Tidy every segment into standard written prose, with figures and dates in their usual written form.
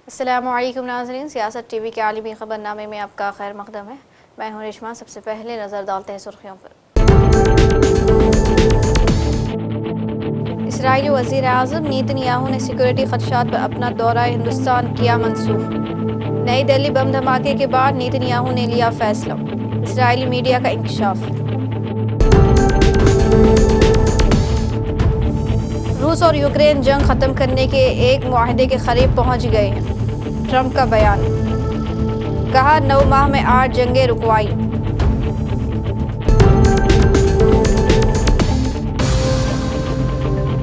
अस्सलामुअलैकुम नाज़रीन, सियासत टीवी के आलमी ख़बरनामे में आपका खैर मक़दम है। मैं हूं रेशमा। सबसे पहले नज़र डालते हैं सुर्खियों पर। इसराइली वज़ीर आज़म नेतन्याहू ने सिक्योरिटी ख़दशात पर अपना दौरा हिंदुस्तान किया मनसूख। नई दिल्ली बम धमाके के बाद नेतन्याहू ने लिया फैसला। इसराइली मीडिया का इंकशाफ। रूस और यूक्रेन जंग ख़त्म करने के एक मुआहदे के करीब पहुंच गए हैं। ट्रंप का बयान, कहा 9 माह में 8 जंगें रुकवाई।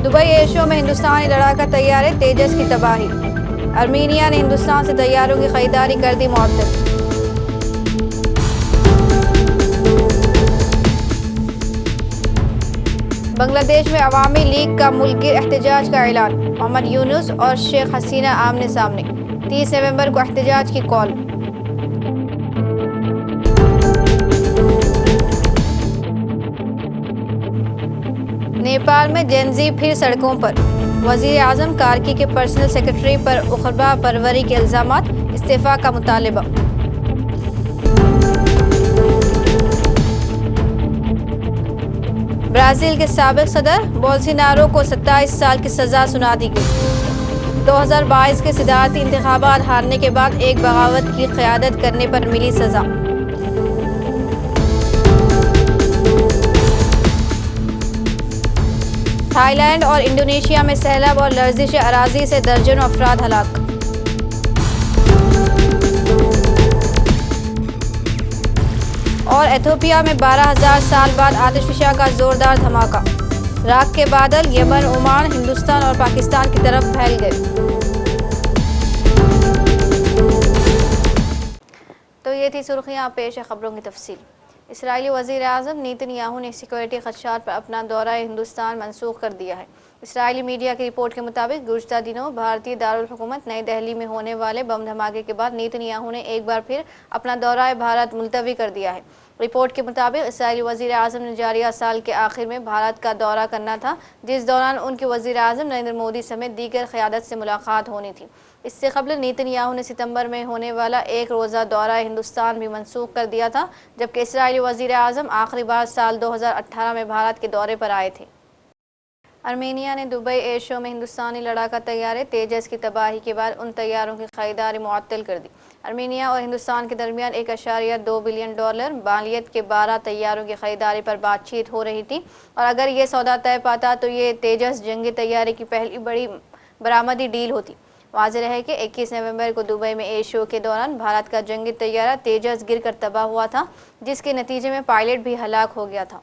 दुबई एयर शो में हिंदुस्तानी लड़ाका तैयारे तेजस की तबाही। आर्मीनिया ने हिंदुस्तान से तैयारों की खरीदारी कर दी मुअत्तल। बांग्लादेश में अवामी लीग का मुल्की एहतजाज का ऐलान। मोहम्मद यूनुस और शेख हसीना आमने सामने। 30 नवंबर को एहतजाज की कॉल। नेपाल में जेनजी फिर सड़कों पर। वजीर आजम कार्की के पर्सनल सेक्रेटरी पर उखरबा परवरी के इल्जामात। इस्तीफा का मुतालबा। ब्राज़ील के साबिक सदर बोल्सोनारो को 27 साल की सजा सुना दी गई। 2022 के सदारती इंतखाबात हारने के बाद एक बगावत की क़यादत करने पर मिली सजा। थाईलैंड और इंडोनेशिया में सैलाब और लर्जिश अराजी से दर्जनों अफराद हलाक। और एथोपिया में 12,000 साल बाद आतिशफशा का जोरदार धमाका। राख के बादल यमन, ओमान, हिंदुस्तान और पाकिस्तान की तरफ फैल गए। तो ये थी सुर्खियां, पेश है खबरों की तफसील। इसराइली वज़ीर आज़म नेतन्याहू ने सिक्योरिटी ख़दशात पर अपना दौरा हिंदुस्तान मनसूख कर दिया है। इसराइली मीडिया की रिपोर्ट के मुताबिक गुज़श्ता दिनों भारतीय दारुल हुकूमत नई दिल्ली में होने वाले बम धमाके के बाद नेतन्याहू ने एक बार फिर अपना दौरा भारत मुलतवी कर दिया है। रिपोर्ट के मुताबिक इसराइली वज़ीर आज़म ने जारिया साल के आखिर में भारत का दौरा करना था, जिस दौरान उनके वज़ीर आज़म नरेंद्र मोदी समेत दीगर क़यादत से मुलाकात होनी थी। इससे कबल नेतन्याहू ने सितंबर में होने वाला एक रोज़ा दौरा हिंदुस्तान भी मनसूख कर दिया था, जबकि इसराइली वज़ीर आज़म आखिरी बार साल 2018 में भारत के दौरे पर आए थे। आर्मीनिया ने दुबई एयर शो में हिंदुस्तानी लड़ाका तैयारे तेजस की तबाही के बाद उन तैयारों की खरीदारी मुअत्तल कर दी। आर्मीनिया और हिंदुस्तान के दरमियान $1.2 बिलियन मालियत के 12 तैयारों की खरीदारी पर बातचीत हो रही थी, और अगर ये सौदा तय पाता तो ये तेजस जंगी तैयारे की पहली बड़ी बरामदी डील होती। वाज़ेह है कि 21 नवंबर को दुबई में एयर शो के दौरान भारत का जंगी तैयारा तेजस गिरकर तबाह हुआ था, जिसके नतीजे में पायलट भी हलाक हो गया था।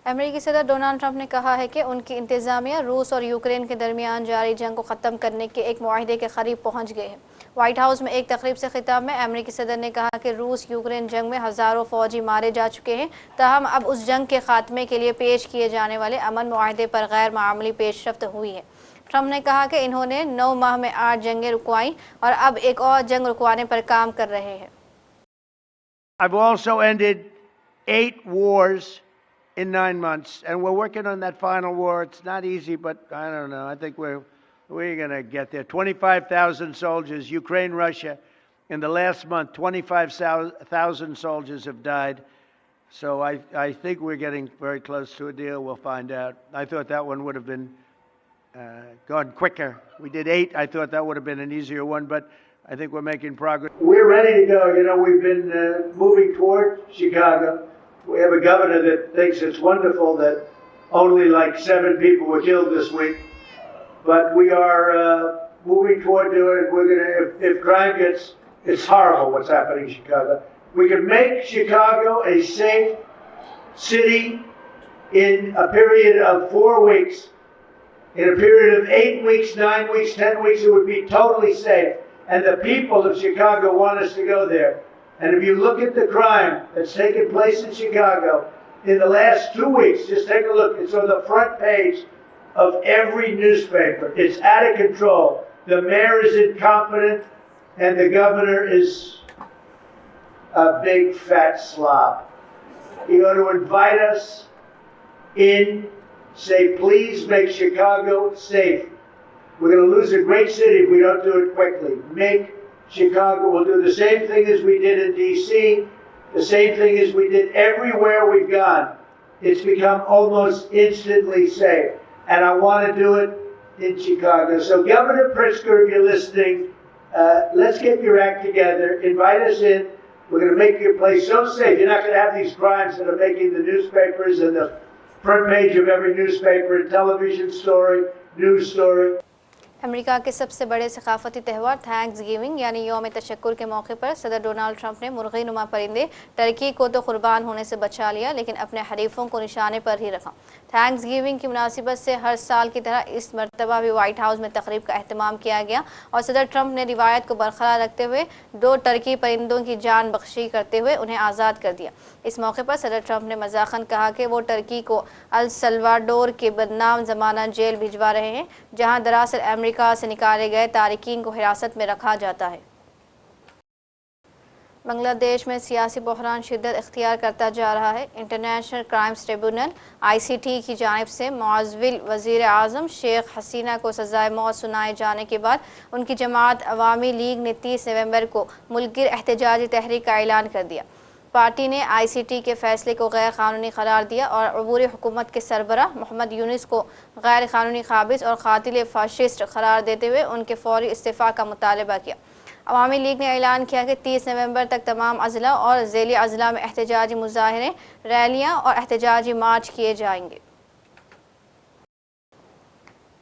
अमेरिकी सदर डोनाल्ड ट्रंप ने कहा है कि उनकी इंतज़ामिया रूस और यूक्रेन के दरमियान जारी जंग को ख़त्म करने के एक मुआहदे के करीब पहुंच गए हैं। व्हाइट हाउस में एक तकरीब से खिताब में अमेरिकी सदर ने कहा कि रूस यूक्रेन जंग में हज़ारों फौजी मारे जा चुके हैं, ताहम अब उस जंग के खात्मे के लिए पेश किए जाने वाले अमन मुआहदे पर गैर मामूली पेशरफ्त हुई है। ट्रंप ने कहा कि इन्होंने 9 माह में 8 जंगें रुकवाई और अब एक और जंग रुकवाने पर काम कर रहे हैं। I've also ended 8 wars in 9 months, and we're working on that final war. It's not easy, but I don't know. I think we're going to get there. 25,000 soldiers, Ukraine, Russia. In the last month, 25,000 soldiers have died. So I think we're getting very close to a deal. We'll find out. I thought that one would have been gone quicker. We did 8. I thought that would have been an easier one, but I think we're making progress. We're ready to go. You know, we've been moving toward Chicago. We have a governor that thinks it's wonderful that only like 7 people were killed this week. But we are moving toward doing it. We're going to, if crime gets, it's horrible what's happening in Chicago. We can make Chicago a safe city in a period of 4 weeks. In a period of 8 weeks, 9 weeks, 10 weeks, it would be totally safe. And the people of Chicago want us to go there. And if you look at the crime that's taken place in Chicago in the last 2 weeks, just take a look. It's on the front page of every newspaper. It's out of control. The mayor is incompetent, and the governor is a big fat slob. He ought to invite us in, say, please make Chicago safe. We're going to lose a great city if we don't do it quickly. Make Chicago. We'll do the same thing as we did in D.C., the same thing as we did everywhere we've gone. It's become almost instantly safe. And I want to do it in Chicago. So Governor Pritzker, if you're listening, let's get your act together. Invite us in. We're going to make your place so safe. You're not going to have these crimes that are making the newspapers and the front page of every newspaper, television story, news story. America के सबसे बड़े सकाफती त्यौहार thanks giving यानी यौम तशक्कुर के मौके पर सदर डोनाल्ड ट्रंप ने मुर्गी नुमा परिंदे टर्की को तो कुर्बान होने से बचा लिया, लेकिन अपने हरीफों को निशाने पर ही रखा। थैंक्स गिविंग की मुनासिबत से हर साल की तरह इस मरतबा भी व्हाइट हाउस में तकरीब का अहतमाम किया गया और सदर ट्रंप ने रिवायत को बरकरार रखते हुए 2 टर्की परिंदों की जान बख्शी करते हुए उन्हें आज़ाद कर दिया। इस मौके पर सदर ट्रंप ने मजाकन कहा कि वो टर्की को अल सल्वाडोर के बदनाम ज़माना जेल भिजवा रहे हैं, जहां दरअसल अमेरिका से निकाले गए तारिकीन को हिरासत में रखा जाता है। बांग्लादेश में सियासी बहरान शिद्दत इख्तियार करता जा रहा है। इंटरनेशनल क्राइम्स ट्रिब्यूनल ICT की जानिब से मुआज़्ज़िल वज़ीर आज़म शेख हसीना को सज़ाए मौत सुनाए जाने के बाद उनकी जमात अवामी लीग ने 30 नवंबर को मुल्की एहतजाजी तहरीक का ऐलान कर दिया। पार्टी ने ICT के फैसले को गैर कानूनी करार दिया और अबूरी हुकूमत के सरबरा मोहम्मद यूनुस को गैर कानूनी काबिज और कातिल फाशिस्ट करार देते हुए उनके फौरी इस्तीफ़ा का मुतालबा किया। अवामी लीग ने ऐलान किया कि 30 नवंबर तक तमाम अज़ला और ज़ैली अज़ला में एहतजाजी मुज़ाहरे, रैलियाँ और एहतजाजी मार्च किए जाएंगे।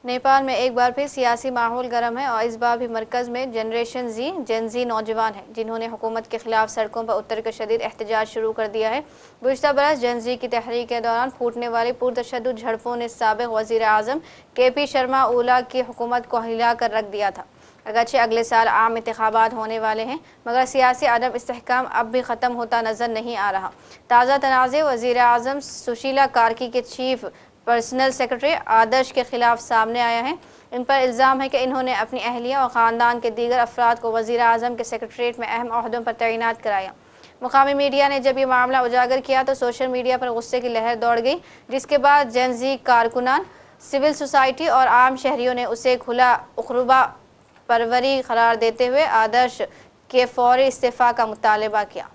नेपाल में एक बार फिर सियासी माहौल गर्म है और इस बार भी मरकज़ में जेन ज़ी नौजवान हैं, जिन्होंने हुकूमत के खिलाफ सड़कों पर उतर कर शदीद एहतजाज शुरू कर दिया है। गुज़श्ता बरस जेन ज़ी की तहरीक के दौरान फूटने वाली पुरतशद्दुद झड़पों ने साबिक़ वज़ीर आज़म KP शर्मा ओली की हुकूमत को हिला कर रख दिया था। अगरचे अगले साल आम इंतखाबात होने वाले हैं, मगर सियासी अदम इस्तेहकाम अब भी ख़त्म होता नज़र नहीं आ रहा। ताज़ा तनाज़े वज़ीर आज़म सुशीला कार्की के चीफ पर्सनल सेक्रेटरी आदर्श के खिलाफ सामने आया है। इन पर इल्ज़ाम है कि इन्होंने अपनी अहलिया और ख़ानदान के दीगर अफराद को वज़ीर आज़म के सेक्रेटरीट में अहम ओहदों पर तैनात कराया। मुकामी मीडिया ने जब ये मामला उजागर किया तो सोशल मीडिया पर गुस्से की लहर दौड़ गई, जिसके बाद जेन ज़ी कारकुनान, सिविल सोसाइटी और आम शहरियों ने उसे खुला उखरुबा परवरी करार देते हुए आदर्श के फौरी इस्तीफ़ा का मुतालबा किया।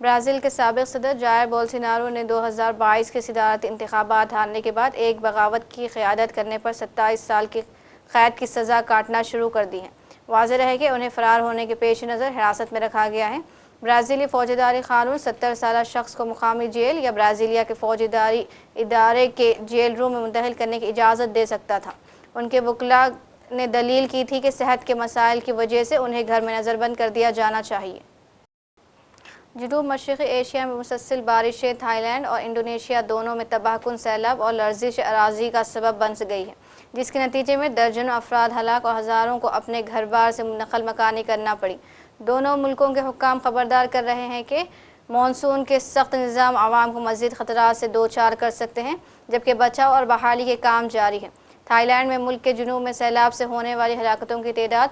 ब्राज़ील के साबिक़ सदर जायर बोल्सोनारो ने 2022 के सदारती इंतखाबात हारने के बाद एक बगावत की क़यादत करने पर 27 साल की क़ैद की सज़ा काटना शुरू कर दी है। वाज़ेह है कि उन्हें फ़रार होने के पेश नज़र हिरासत में रखा गया है। ब्राज़ीली फ़ौजदारी क़ानून 70 साला शख्स को मुकामी जेल या ब्राज़ीलिया के फ़ौजदारी इदारे के जेल रूम में मुंतकिल करने की इजाज़त दे सकता था। उनके वकील ने दलील की थी कि सेहत के मसाइल की वजह से उन्हें घर में नज़रबंद कर दिया जाना चाहिए। जनूब मशरक़ी एशिया में मुसलसल बारिशें थाईलैंड और इंडोनेशिया दोनों में तबाहकुन सैलाब और लर्जिश अराज़ी का सबब बन गई है, जिसके नतीजे में दर्जनों अफराद हलाक और हज़ारों को अपने घर बार से नकल मकानी करना पड़ी। दोनों मुल्कों के हुक्काम खबरदार कर रहे हैं कि मानसून के सख्त निज़ाम आवाम को मज़ीद ख़तरात से दो चार कर सकते हैं, जबकि बचाव और बहाली के काम जारी हैं। थाईलैंड में मुल्क के जुनूब में सैलाब से होने वाली हलाकतों की तादाद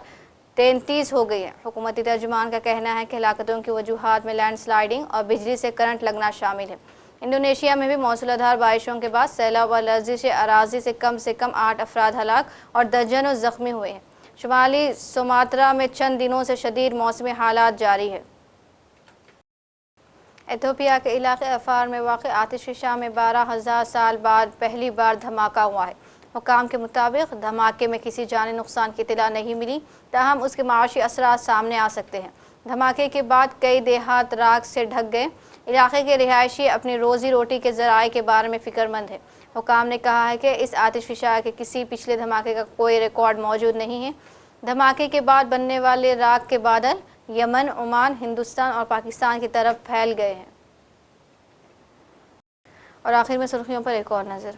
33 हो गई है। हुकूमती तर्जुमान का कहना है कि हलाकतों की वजूहात में लैंडस्लाइडिंग और बिजली से करंट लगना शामिल है। इंडोनेशिया में भी मौसलाधार बारिशों के बाद सैलाब और लर्जिश अराज़ी से कम 8 अफराद हलाक और दर्जनों ज़ख्मी हुए हैं। शुमाली सुमात्रा में चंद दिनों से शदीद मौसमी हालात जारी है। एथियोपिया के इलाके अफार में वाक़ आतिशफ़शा में 12,000 साल बाद पहली बार धमाका हुआ है। हुकाम के मुताबिक धमाके में किसी जानी नुकसान की इत्तला नहीं मिली, ताहम उसके माशी असरात सामने आ सकते हैं। धमाके के बाद कई देहात राख से ढक गए। इलाके के रिहायशी अपनी रोज़ी रोटी के ज़राए के बारे में फ़िक्रमंद है। हुकाम ने कहा है कि इस आतिशफ़शा के किसी पिछले धमाके का कोई रिकॉर्ड मौजूद नहीं है। धमाके के बाद बनने वाले राख के बादल यमन, ओमान, हिंदुस्तान और पाकिस्तान की तरफ फैल गए हैं। और आखिर में सुर्खियों पर एक और नज़र।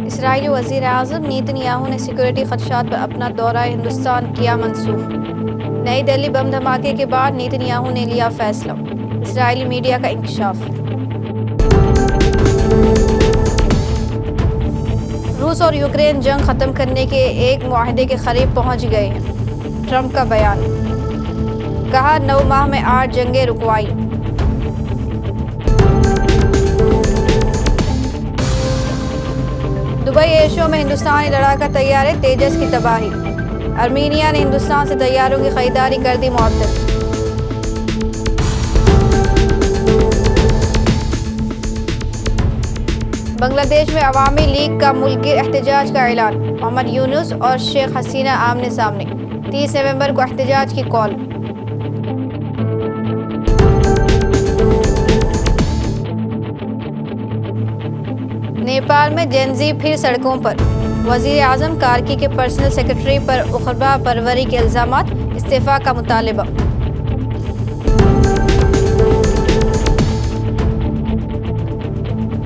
इसराइली वज़ीर आज़म नेतन्याहू ने सिक्योरिटी ख़दशात पर अपना दौरा हिंदुस्तान किया मनसूख। नई दिल्ली बम धमाके के बाद नेतन्याहू ने लिया फैसला। इसराइली मीडिया का इंकशाफ। रूस और यूक्रेन जंग ख़त्म करने के एक मुआहदे के करीब पहुंच गए हैं। ट्रंप का बयान, कहा 9 माह में 8 जंगें रुकवाई। हवाई एयर शो में हिंदुस्तानी लड़ाका तैयारे तेजस की तबाही। आर्मीनिया ने हिंदुस्तान से तैयारों की खरीदारी कर दी मुअत्तल। बांग्लादेश में अवामी लीग का मुल्की एहतजाज का ऐलान। मोहम्मद यूनुस और शेख हसीना आमने सामने। 30 नवंबर को एहतजाज की कॉल। नेपाल में जेनजी फिर सड़कों पर। वजीर आजम कार्की के पर्सनल सेक्रेटरी पर उखरबा परवरी के इल्जामात। इस्तीफा का मुतालिबा।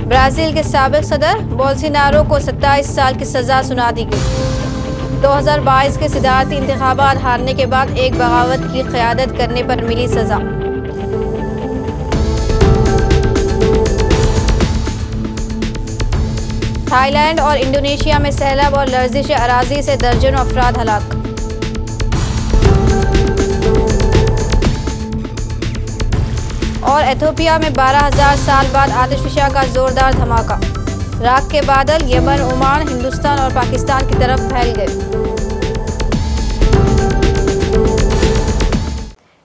ब्राजील के साबिक सदर बोल्सोनारो को 27 साल की सजा सुना दी गई। 2022 के सदारती इंतखाबात हारने के बाद एक बगावत की क़यादत करने पर मिली सजा। थाईलैंड और इंडोनेशिया में सैलाब और लर्जिश अराजी से दर्जनों अफराद हलाक। और एथोपिया में 12,000 साल बाद आतिशफशा का जोरदार धमाका। राख के बादल यमन, ओमान, हिंदुस्तान और पाकिस्तान की तरफ फैल गए।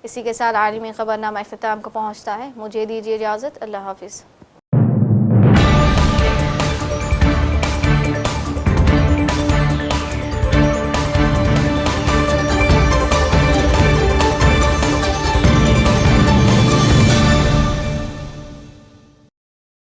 इसी के साथ आलमी खबरनामा इख्तिताम को पहुंचता है। मुझे दीजिए इजाज़त। अल्लाह हाफिज़।